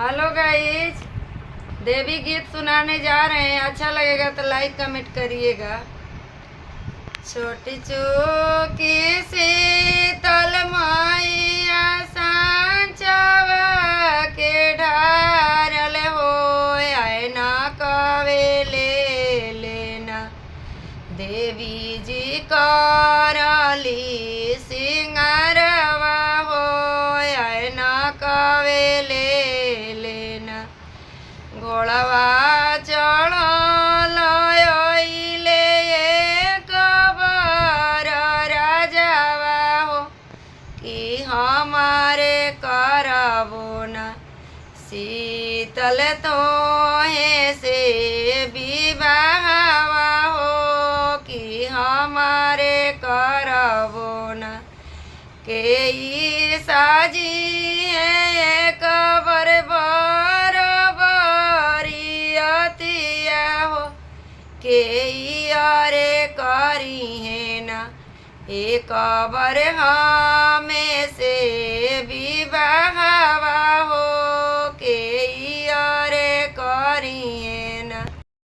Hello guys, देवी गीत सुनाने जा रहे हैं। अच्छा लगेगा तो लाइक कमेंट करिएगा। छोटी चूकी शीतल मैया सांचवा के ढारल हो आए ना कवे ले लेना। देवी जी करली सिंगारवा हो आए ना कवे ले लेना। घोड़वा चढ़ल अइले एक बार राजावा हो कि हमारे करबो ना शीतल तोहे से विवाहवा हो कि हमारे करबो ना। के ई साजी है एक बर बरियतिया हो के ई अरे करी है ना एक बर हमें से विवाहवा